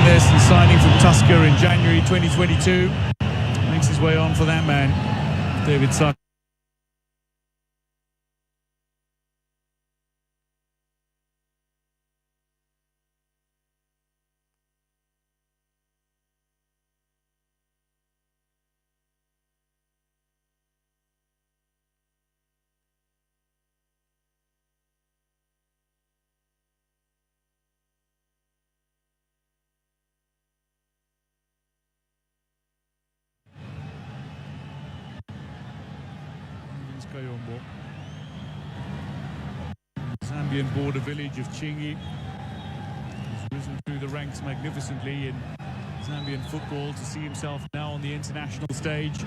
this and signing from Tusker in January 2022. Makes his way on for that man, David Sutton. Zambian border village of Chingi has risen through the ranks magnificently in Zambian football to see himself now on the international stage.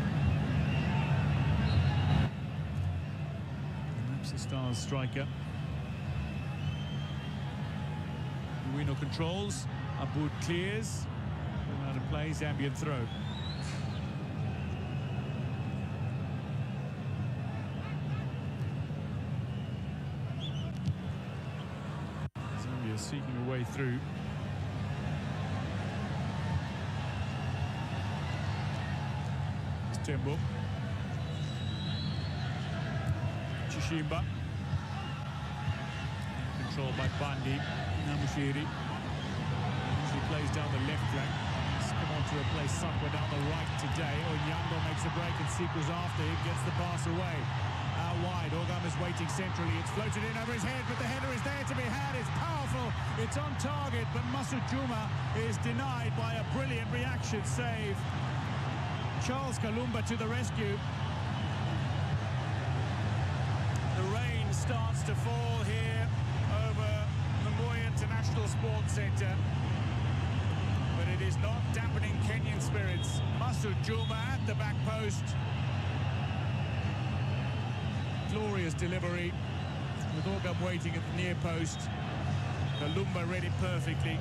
Perhaps the Stars striker. Uwino controls, Abud clears, out of play, Zambian throw. Seeking a way through. It's Tembo. Chishimba. Controlled by Bandi. Namushiri. Usually plays down the left flank. He's come on to replace Sakwa down the right today. Onyango makes a break and Siku's after him. Gets the pass away. Out wide, Ogam is waiting centrally. It's floated in over his head, but the header is there to be had. It's powerful, it's on target, but Masud Juma is denied by a brilliant reaction save. Charles Kalumba to the rescue. The rain starts to fall here over the Moi International Sports Centre, but it is not dampening Kenyan spirits. Masud Juma at the back post. Glorious delivery, with Ogam waiting at the near post. Kalumba read it perfectly.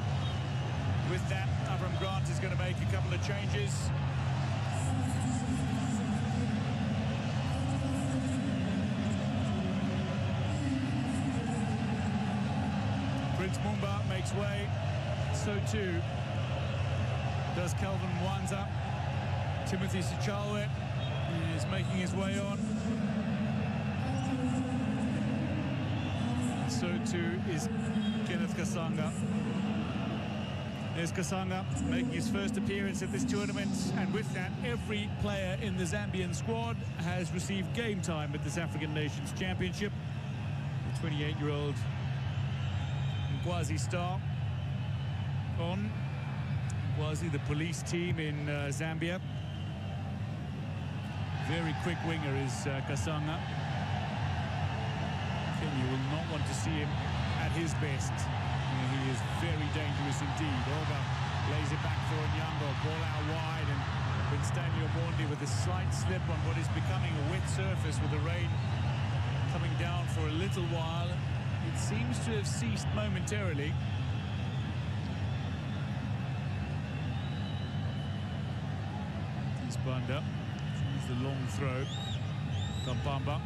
With that, Avram Grant is going to make a couple of changes. Prince Mumba makes way, so too does Kelvin Mwanza. Timothy Sichalwe is making his way on. So too is Kenneth Kasanga. There's Kasanga making his first appearance at this tournament, and with that, every player in the Zambian squad has received game time at this African Nations Championship. The 28-year-old Nkwazi star on. Nkwazi, the police team in Zambia. Very quick winger is Kasanga. You will not want to see him at his best. He is very dangerous indeed. Oga lays it back for Onyango. Ball out wide, and with Stanley Omondi with a slight slip on what is becoming a wet surface with the rain coming down for a little while. It seems to have ceased momentarily. He's Banda. He's the long throw. Kampamba.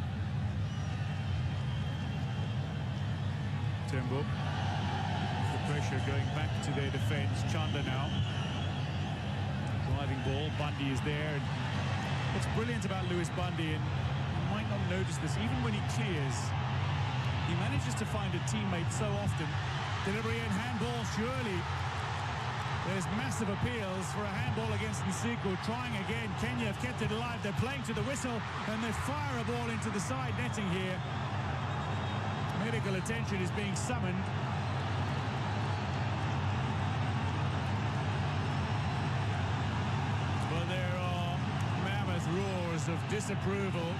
Tembo. The pressure going back to their defence. Chanda now. Driving ball. Bundy is there. And what's brilliant about Lewis Bundy, and you might not notice this, even when he clears, he manages to find a teammate so often. Delivery and handball, surely. There's massive appeals for a handball against Nsiku. Trying again. Kenya have kept it alive. They're playing to the whistle, and they fire a ball into the side netting here. Medical attention is being summoned. Well, there are mammoth roars of disapproval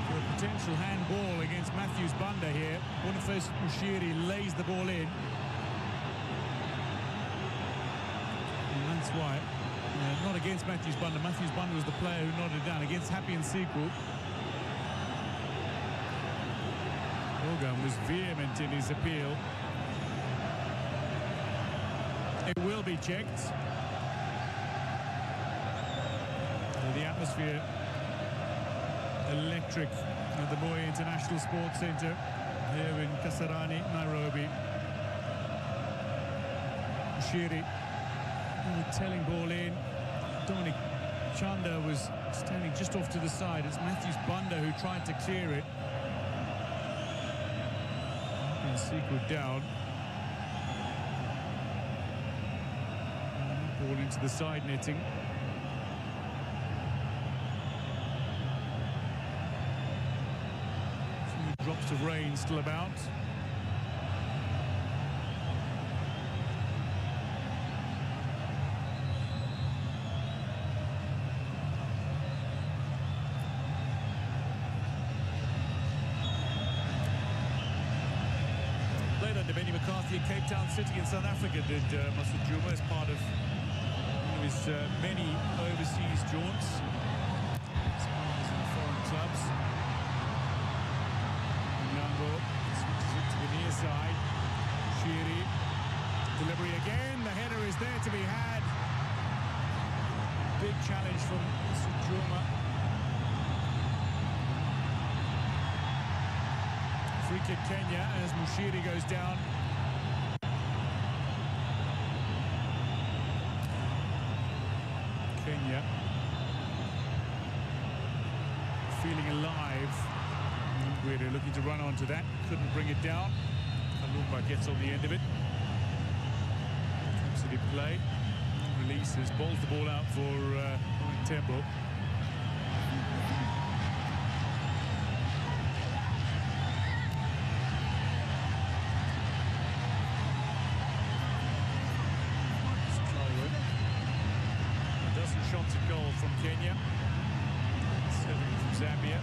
for a potential handball against Matthews Banda here. Boniface Mushiri lays the ball in. And that's why. Not against Matthews Banda. Matthews Banda was the player who nodded down. Against Happy Nsiku. Ogam was vehement in his appeal. It will be checked. The atmosphere electric at the Moi International Sports Centre here in Kasarani, Nairobi. Mushiri. Telling ball in. Dominic Chanda was standing just off to the side. It's Matthews Bunda who tried to clear it. And Sequel down. Ball into the side netting. A few drops of rain still about. Cape Town City in South Africa did Masud Juma as part of his many overseas jaunts as well as in foreign clubs. Nyango switches it to the near side. Shiri, delivery again, the header is there to be had. Big challenge from Masud Juma. Free kick Kenya as Mushiri goes down. Kenya feeling alive. We're looking to run onto that, couldn't bring it down. Kalumba gets on the end of it. Comes to the play, releases, balls the ball out for Tembo. Shots at goal from Kenya, 7 from Zambia.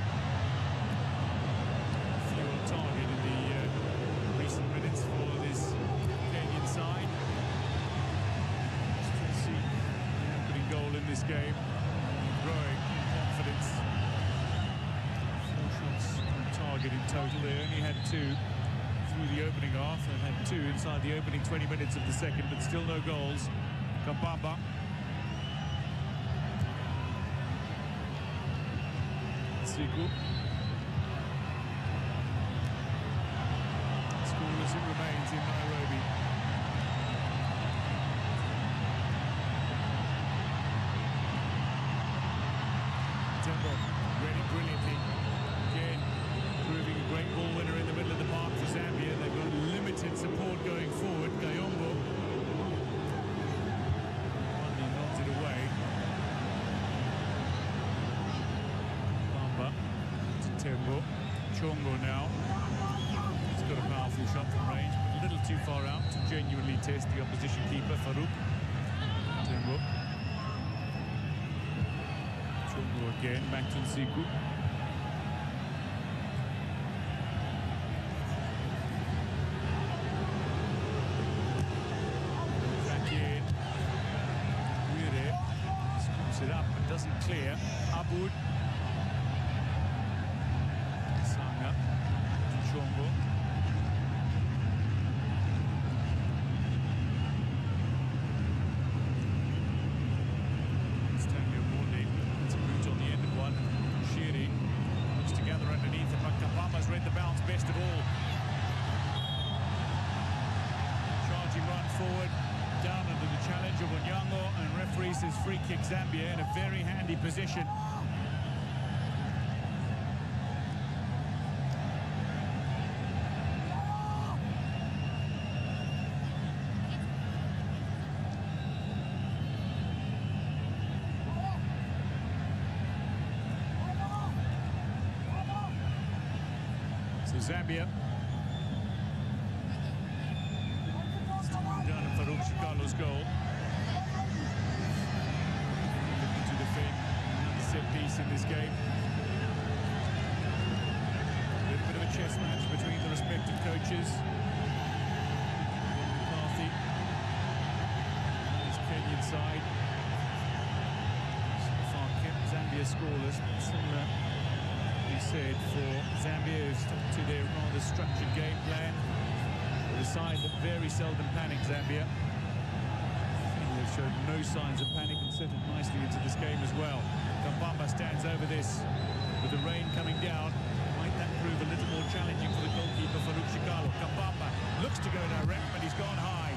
Few on target in the recent minutes for this Kenyan side. Still see the opening goal in this game, growing in confidence. 4 shots on target in total. They only had 2 through the opening half and had 2 inside the opening 20 minutes of the second, but still no goals. Kabamba. Sequel. Scoreless it remains in Nairobi. Tembo read it brilliantly. Again, proving a great ball winner in the middle of the park for Zambia. They've got limited support going forward. Gayombo. Bundy knocks it away. Tembo. Chongo now. He's got a powerful shot from range, but a little too far out to genuinely test the opposition keeper, Farouk. Tembo. Chongo again, back to Nsiku. Back in. Wire scoops it up and doesn't clear. Abud. Chongo. Stanley Omondi puts a boot on the end of one. Shiri looks to gather underneath it, but Kabama's read the bounce best of all. Charging run forward, down under the challenge of Onyango, and referee says free kick Zambia in a very handy position. Zambia. Down at Farouk Shikalo's goal. Looking to defend another set piece in this game. A little bit of a chess match between the respective coaches. McCarthy, his Kenyan side. So far kept Zambia scoreless, but similar. Said for Zambia, who's stuck to their rather structured game plan. With a side that very seldom panics, Zambia. They've showed no signs of panic and settled nicely into this game as well. Kabamba stands over this with the rain coming down. Might that prove a little more challenging for the goalkeeper, Farouk Shikalo? Kabamba looks to go direct, but he's gone high.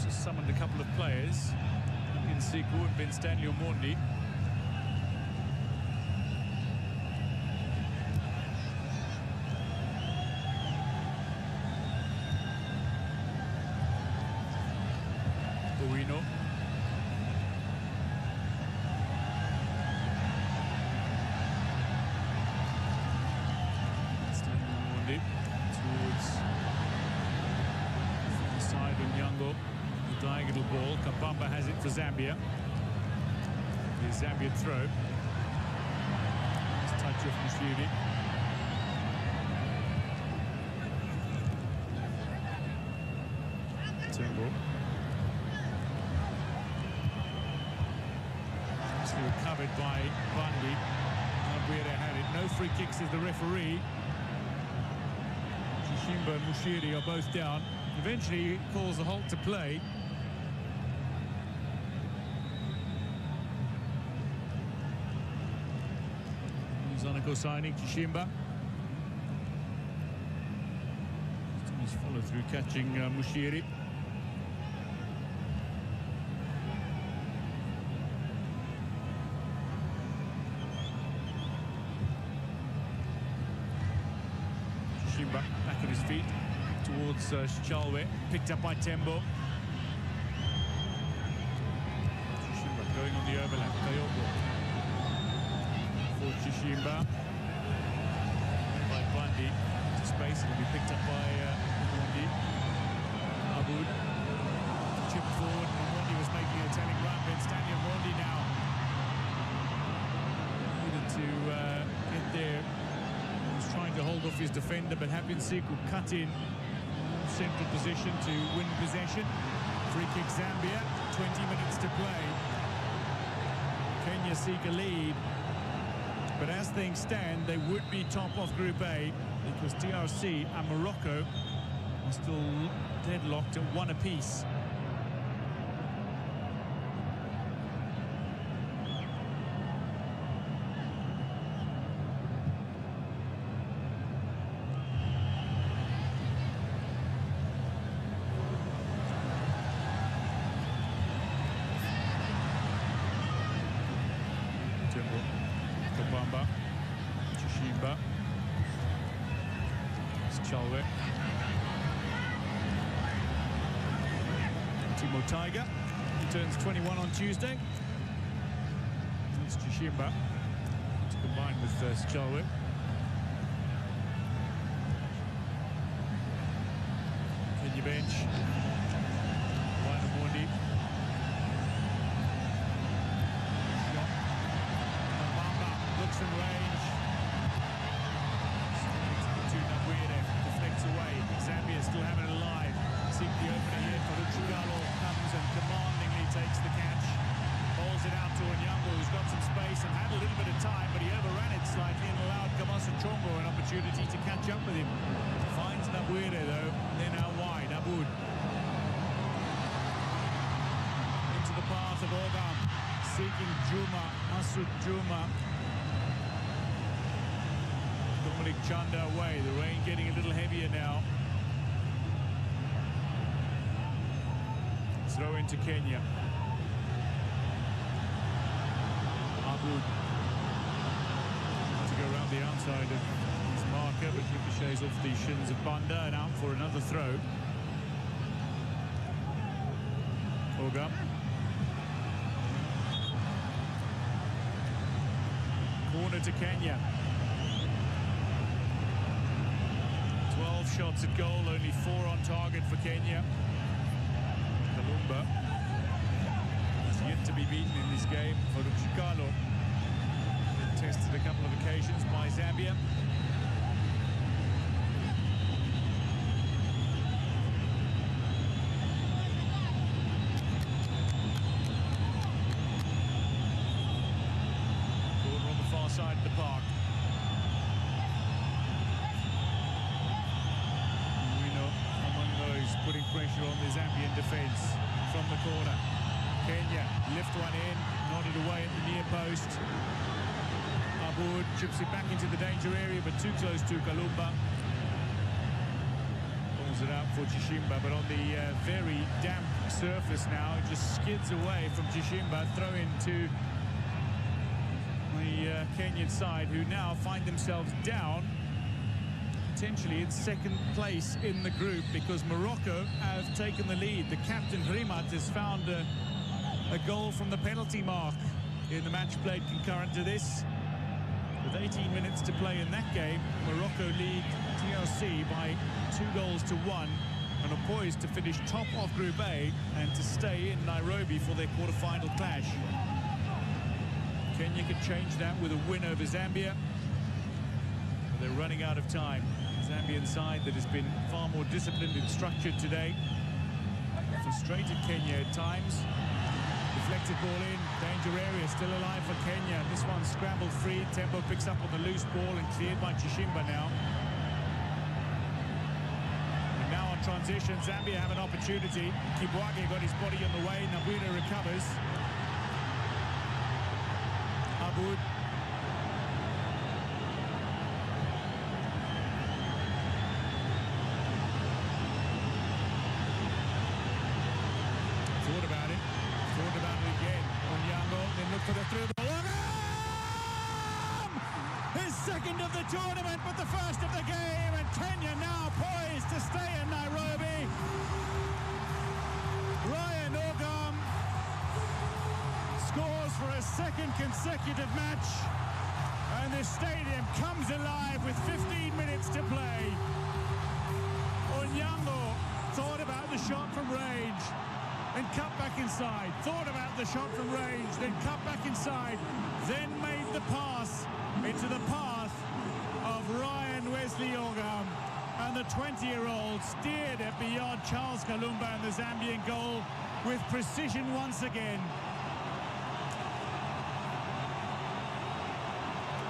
He's just summoned a couple of players. Siku and Ben Stanley Omondi. Buino. Stanley Omondi towards the side of Nyango. Diagonal ball. Kabamba has it for Zambia. The Zambian throw. Nice touch of Mushiri. Tembo. Nicely recovered by Bundy. Nabuere had it. No free kicks as the referee. Chishimba and Mushiri are both down. Eventually he calls a halt to play. Zonako signing Chishimba. He's follow through catching Mushiri. Chishimba back on his feet towards Chalwe, picked up by Tembo. Chishimba going on the overlap. Kayoko. Chishimba by Bundy to space. It'll be picked up by Bundy. Aboud chipped forward. Bundy was making a telling run. Ben Stanley Bundy now needed to get there. He was trying to hold off his defender, but Habin Siku cut in central position to win possession. Free kick Zambia. 20 minutes to play. Kenya seek a lead. But as things stand, they would be top of Group A because DRC and Morocco are still deadlocked at 1 apiece. Kabamba, Chishimba, Chalwe, Timo Tiger, he turns 21 on Tuesday. That's Chishimba to combine with Chalwe. Kenya bench, Wanamundi. In range. To Nabuere, deflects away. Zambia still having it alive. Seek the opener here. Faruchigalo comes and commandingly takes the catch. Holds it out to Onyango, who's got some space and had a little bit of time, but he overran it slightly and allowed Kamasa Chongo an opportunity to catch up with him. Finds Nabuere though. They're now wide. Aboud. Into the path of Ogam. Seeking Juma. Masud Juma. Chanda away. The rain getting a little heavier now. Throw into Kenya. Aboud to go around the outside of his marker, but ricochets off the shins of Banda and out for another throw. Ogam. Corner to Kenya. 12 shots at goal, only 4 on target for Kenya. Kalumba is yet to be beaten in this game. Faruchigalo tested a couple of occasions by Zambia. Corner on the far side of the park. Putting pressure on the Zambian defence from the corner. Kenya lift one in, nodded away at the near post. Aboud chips it back into the danger area, but too close to Kalumba. Pulls it out for Chishimba, but on the very damp surface now, it just skids away from Chishimba, throw into the Kenyan side, who now find themselves down, potentially in second place in the group, because Morocco have taken the lead. The captain, Rimat, has found a goal from the penalty mark in the match played concurrent to this. With 18 minutes to play in that game, Morocco lead TRC by 2-1 and are poised to finish top of Group A and to stay in Nairobi for their quarter-final clash. Kenya could change that with a win over Zambia, but they're running out of time. Zambian side that has been far more disciplined and structured today. Frustrated Kenya at times. Deflected ball in, danger area, still alive for Kenya. This one scrambled free, Tembo picks up on the loose ball and cleared by Chishimba now. And now on transition, Zambia have an opportunity. Kibwage got his body on the way, Nabuda recovers. Aboud. Thought about it again. Onyango, then look for the through ball. His second of the tournament, but the first of the game, and Kenya now poised to stay in Nairobi. Ryan Ogam scores for a second consecutive match, and the stadium comes alive with 15 minutes to play. Onyango thought about the shot from range and cut back inside, thought about the shot from range, then cut back inside, then made the pass into the path of Ryan Wesley Ogam, and the 20-year-old steered it beyond Charles Kalumba and the Zambian goal with precision once again.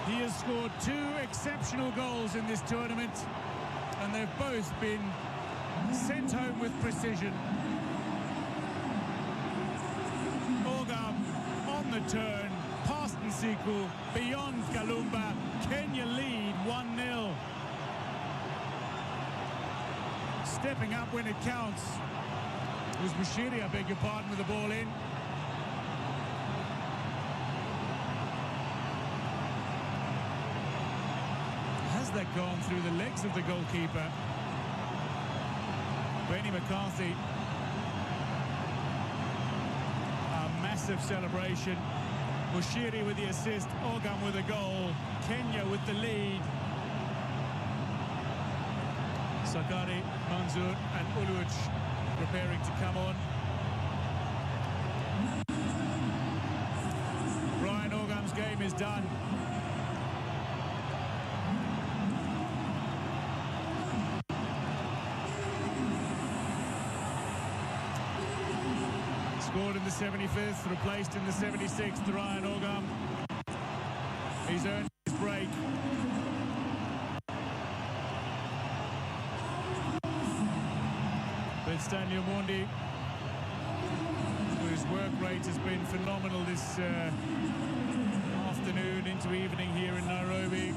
He has scored 2 exceptional goals in this tournament, and they've both been sent home with precision. Ogam on the turn, past Nsiku, beyond Kalumba. Kenya lead 1-0. Stepping up when it counts. It was Bushiri, I beg your pardon, with the ball in. Has that gone through the legs of the goalkeeper? Benny McCarthy. Massive celebration. Bushiri with the assist, Ogam with the goal, Kenya with the lead. Sakari, Manzoor and Uluj preparing to come on. Ryan Ogam's game is done. Scored in the 75th, replaced in the 76th, Ryan Ogam. He's earned his break. But Stanley Omondi, whose work rate has been phenomenal this afternoon into evening here in Nairobi.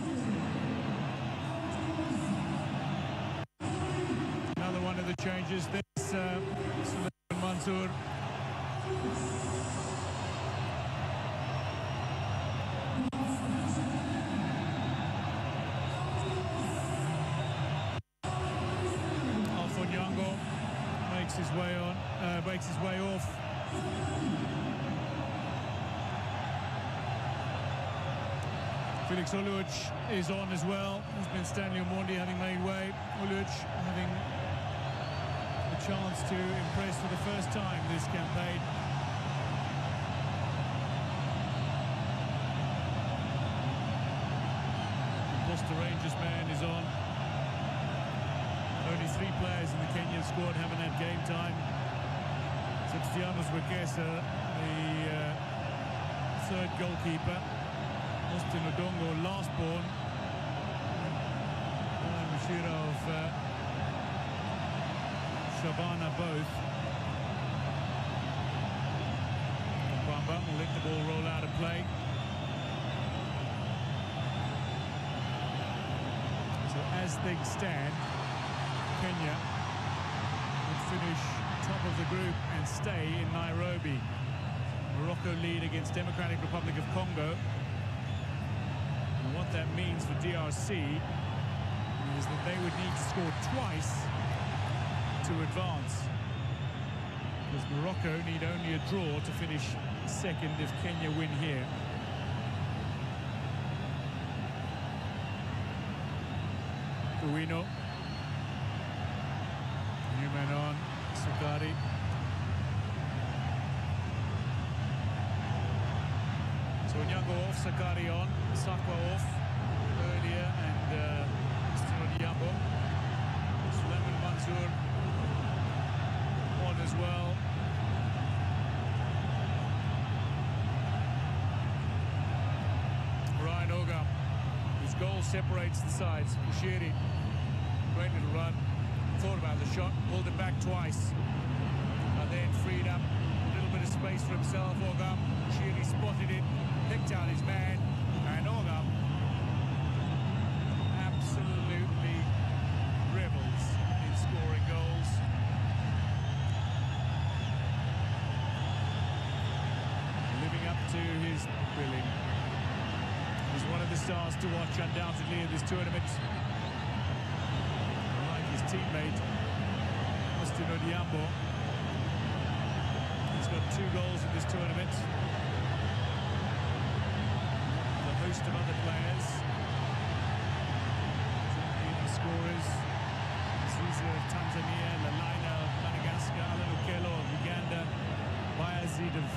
Another one of the changes, this Suleiman Mansour. Onyango makes his way on, breaks his way off. Felix Uluj is on as well. There's been Stanley Omondi having made way. Uluj having a chance to impress for the first time this campaign. Gloucester Rangers man is on. Only 3 players in the Kenyan squad haven't had game time. Septianos Wekesa, the third goalkeeper. Austin Odongo, last born. Mushira of Shabana both. Kwamba will let the ball roll out of play. So as things stand, Kenya finish top of the group and stay in Nairobi. Morocco lead against Democratic Republic of Congo. And what that means for DRC is that they would need to score twice to advance. Because Morocco need only a draw to finish second if Kenya win here. Kuino. Newman on, Sakari. So Onyango off, Sakari on, Sakwa off earlier, and Mr. Odiambo. Suleiman Mansour on as well. Ryan Ogam, whose goal separates the sides. Bushiri, great little run. Thought about the shot, pulled it back twice, and then freed up a little bit of space for himself. Ogam, Bushiri spotted it, picked out his man, and Ogam absolutely revels in scoring goals. Living up to his billing. He's one of the stars to watch undoubtedly in this tournament. His teammate, Mr. Odiambo. He's got 2 goals in this tournament. A host of other players. Leading scorers. Ziza of Tanzania, Lalaina of Madagascar, Alan Okello of Uganda, Bayazid of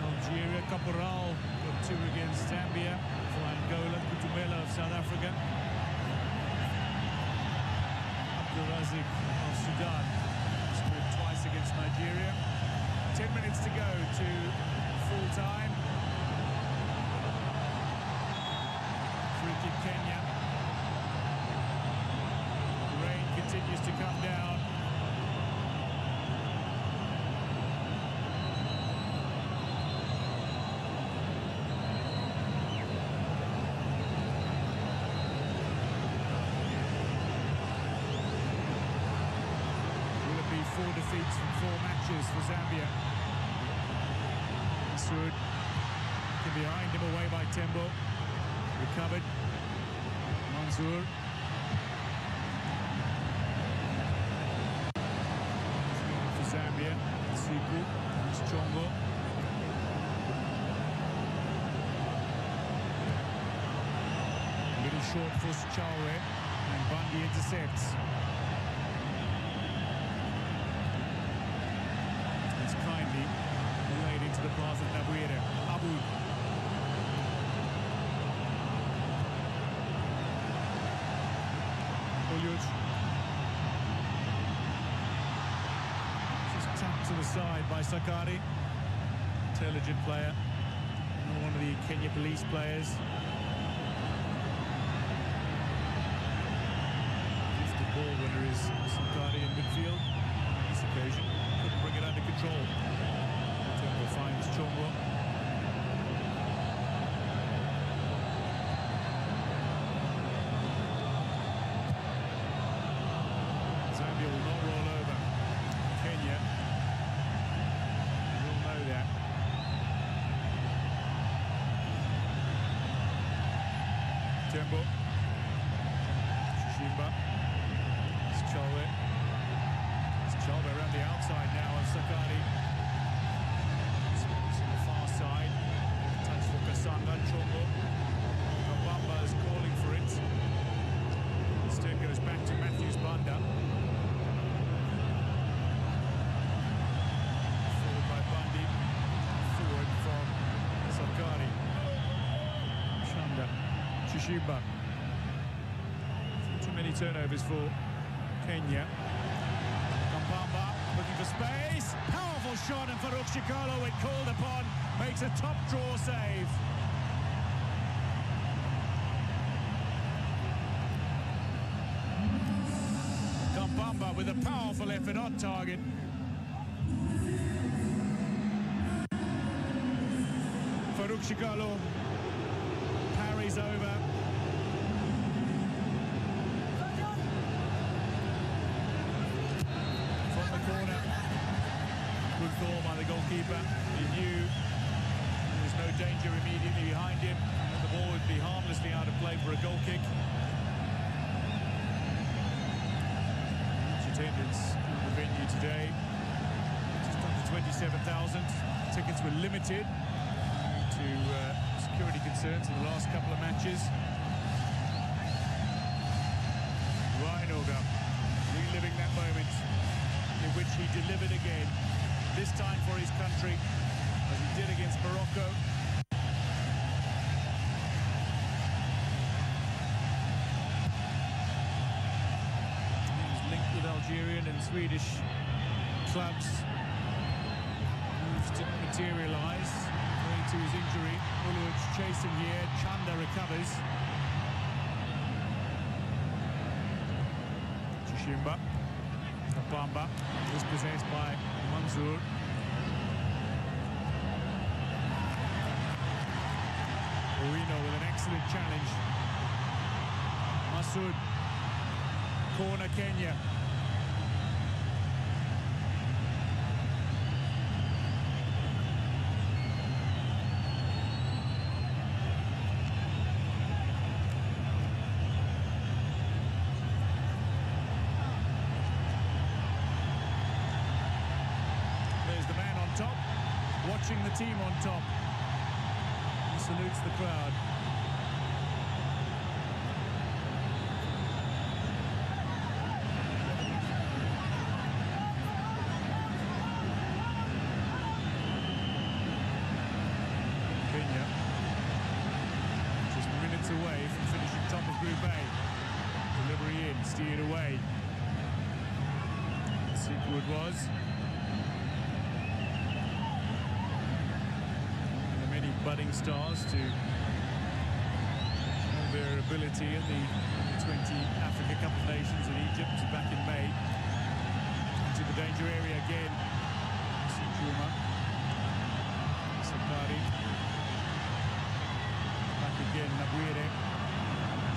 Algeria, Caporal got 2 against Zambia for Angola, Kutumela of South Africa. Razik of Sudan scored twice against Nigeria. 10 minutes to go to full time. Free kick Kenya. The rain continues to come down. Defeats from 4 matches for Zambia. Sud behind him, away by Tembo. Recovered. Mansour. For Zambia. Siku. Chongo. Little short for Chawe. And Bundy intercepts. Kindly laid into the path of Nabuire. Abu. Olyut. Just tapped to the side by Sakari. Intelligent player. One of the Kenya police players. Gives the ball winner is Sakari in midfield. On this occasion. Couldn't bring it under control. Temple finds Chongo. Zambia will not roll over. Kenya will know that. Tembo. Shimba. Chalwe. Chalwe around the outside now of Sakari. On the far side. Touch for Kasanga. Chongo. Kabamba is calling for it. Instead goes back to Matthews Banda. Forward by Bundy. Forward from Sakari. Shanda. Chishiba. Too many turnovers for Kenya. Kampamba looking for space. Powerful shot, and Farouk Shikalo, when called upon, makes a top draw save. Kampamba with a powerful effort on target. Farouk Shikalo parries over. call by the goalkeeper. He knew there was no danger immediately behind him, and the ball would be harmlessly out of play for a goal kick. Attendance in the venue today, just under 27,000. Tickets were limited to security concerns in the last couple of matches. Ryan Ogam reliving that moment in which he delivered again, this time for his country, as he did against Morocco. Algerian and Swedish clubs. Moves didn't materialise owing to his injury. Uluj chasing here, Chanda recovers. Chishimba, Kapamba is possessed by Mansour. Owino with an excellent challenge. Masoud, corner Kenya. Watching the team on top. He salutes the crowd. Kenya just minutes away from finishing top of Group A. Delivery in, steered away. Sequel it was. Budding stars to their ability in the 20 Africa Cup of Nations in Egypt back in May. Into the danger area again. Sijuma, Sakari, back again, Nabwire,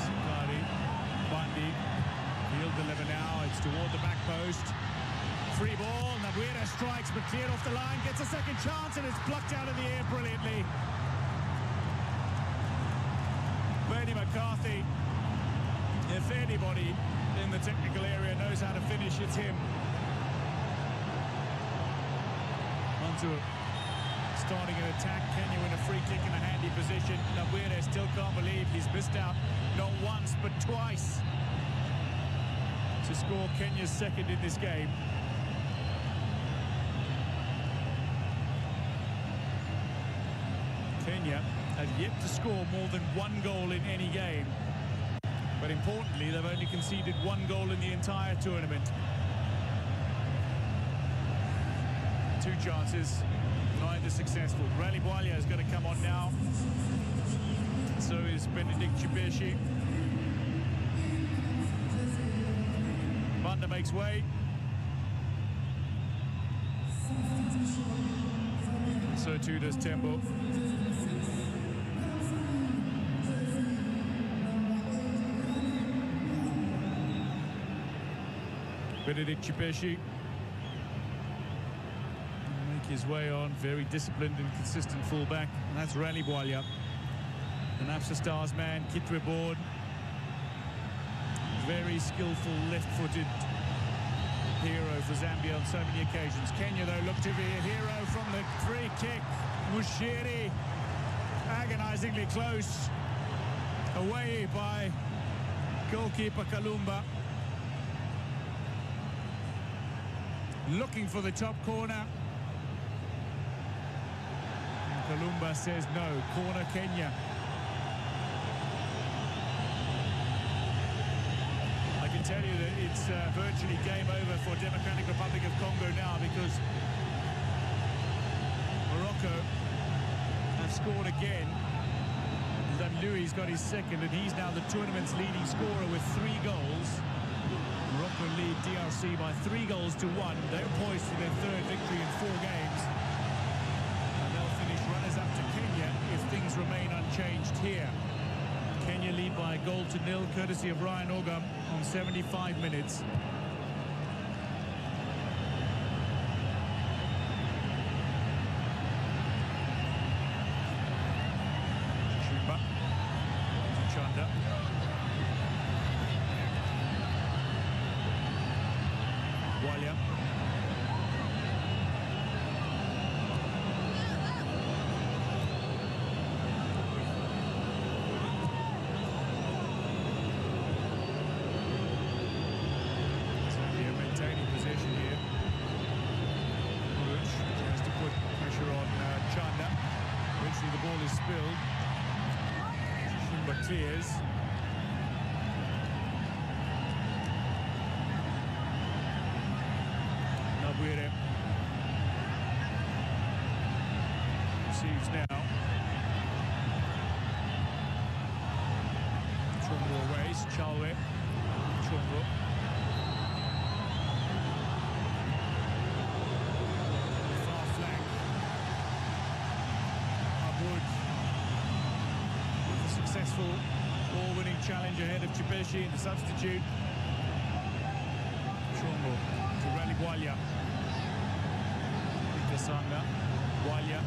Sakari, Bandi, field deliver now, it's toward the back post. Free ball, Nabwire strikes but cleared off the line, gets a second chance and it's plucked out of the air brilliantly. Bernie McCarthy, if anybody in the technical area knows how to finish, it's him. Mansour starting an attack, Kenya in a free kick in a handy position. Nabwire still can't believe he's missed out not once but twice to score Kenya's second in this game. Kenya have yet to score more than one goal in any game. But importantly, they've only conceded one goal in the entire tournament. Two chances, neither successful. Rally Bwalia is going to come on now. So is Benedict Chipeshi. Banda makes way. So too does Tembo. Benedict Chipeshi make his way on, very disciplined and consistent fullback, and that's Rally Bwalia. The Napsa Stars man, Kitwe Board, very skillful left-footed hero for Zambia on so many occasions. Kenya, though, look to be a hero from the free kick. Mushiri, agonizingly close, away by goalkeeper Kalumba. Looking for the top corner. And Kalumba says no. Corner Kenya. I can tell you that it's virtually game over for Democratic Republic of Congo now, because Morocco have scored again. Then Louis got his second, and he's now the tournament's leading scorer with 3 goals. Morocco lead DRC by 3 goals to 1. They're poised for their 3rd victory in 4 games. And they'll finish runners-up to Kenya if things remain unchanged here. Kenya lead by 1-0, courtesy of Ryan Ogam on 75 minutes. Bwalia. Zambia maintaining possession here. Ruch tries to put pressure on Chanda. Eventually the ball is spilled. Shimba clears. Nabuire receives now. Chongo away, Chalwe. Chongo. Far flank. Abud with a successful ball-winning challenge ahead of Chipeshi in the substitute. Chongo to Rally Bwalia. Sanga, Bwalia.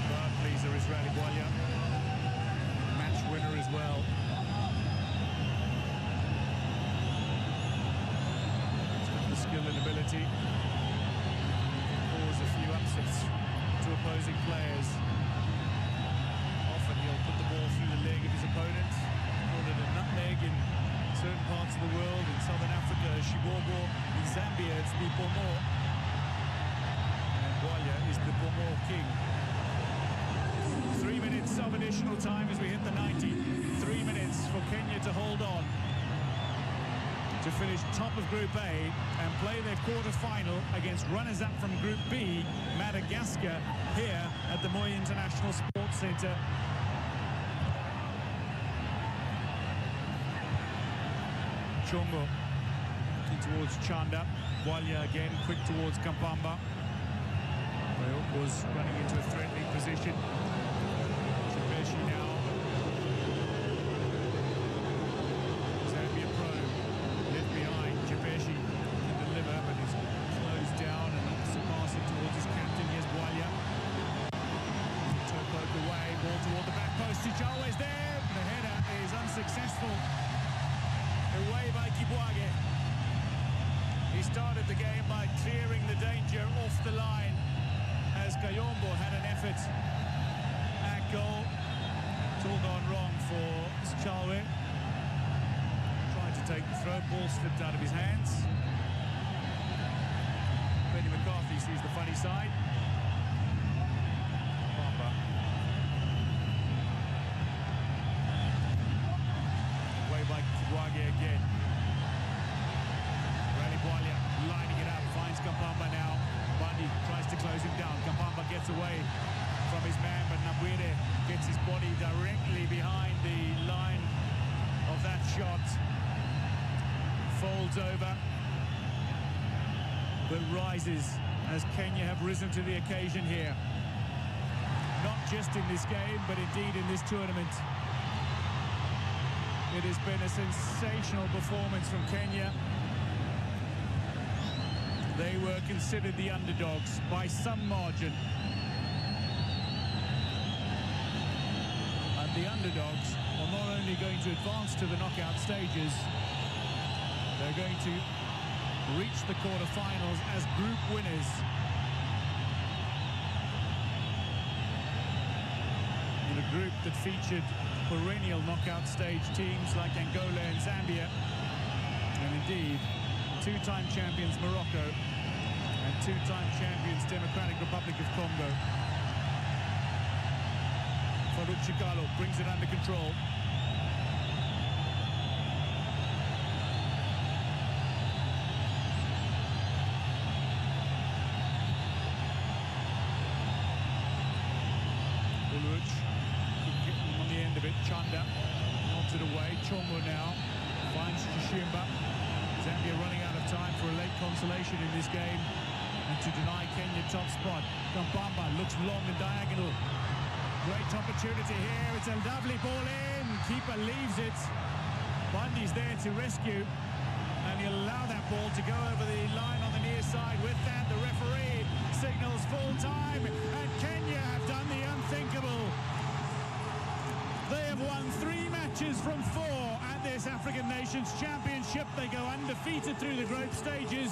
Crowd pleaser is Rally Bwalia. Match winner as well. The skill and ability can cause a few upsets to opposing players. Often he'll put the ball through the leg of his opponent. Call it a nutmeg in certain parts of the world. In Southern Africa, Shibobo. In Zambia, it's the Pomo. And Bwalia is the Pomo king. 3 minutes of additional time as we hit the 90. 3 minutes for Kenya to hold on to finish top of Group A and play their quarter-final against runners-up from Group B, Madagascar, here at the Moi International Sports Centre. Chongo looking towards Chanda. Bwalia again, quick towards Kampamba. Was running into a threatening position. Chipeshi now. Zambia pro, left behind. Chipeshi can deliver, but is closed down and looks to pass it towards his captain. Here's Bwalia. Toe poke away, ball toward the back post. Tichawa's there. The header is unsuccessful. Away by Kibwage. He started the game by clearing the danger off the line as Kayombo had an effort at goal. It's all gone wrong for Chalwe. Tried to take the throw, ball slipped out of his hands. Benny McCarthy sees the funny side. Bamba. Way by Kibwage again. Rally Bwalia lining it up, finds Kampamba now. Bundy tries to close him down. Kampamba gets away from his man, but Nabuire gets his body directly behind the line of that shot. Folds over, but rises as Kenya have risen to the occasion here. Not just in this game, but indeed in this tournament. It has been a sensational performance from Kenya. They were considered the underdogs by some margin. And the underdogs are not only going to advance to the knockout stages, they're going to reach the quarterfinals as group winners. In a group that featured perennial knockout stage teams like Angola and Zambia, and indeed two-time champions Morocco and two-time champions Democratic Republic of Congo. Farouk Chikalo brings it under control. Uluj on the end of it. Chanda knocks it away. Chongo now finds Chishimba. Zambia running out of time for a late consolation in this game and to deny Kenya top spot. Kampamba looks long and diagonal. Great opportunity here. It's a lovely ball in. Keeper leaves it. Bundy's there to rescue, and he'll allow that ball to go over the line on the near side. With that, the referee signals full time, and Kenya have done the unthinkable. They have won 3 matches from 4, and they're this African Nations Championship. They go undefeated through the group stages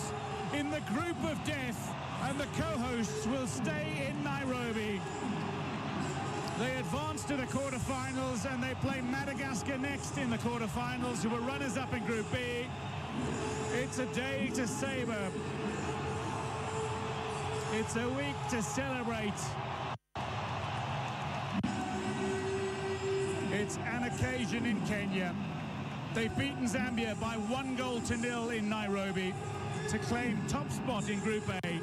in the group of death, and the co-hosts will stay in Nairobi. They advance to the quarterfinals, and they play Madagascar next in the quarterfinals, who were runners-up in Group B. It's a day to savor. It's a week to celebrate. It's an occasion in Kenya. They've beaten Zambia by 1-0 in Nairobi to claim top spot in Group A.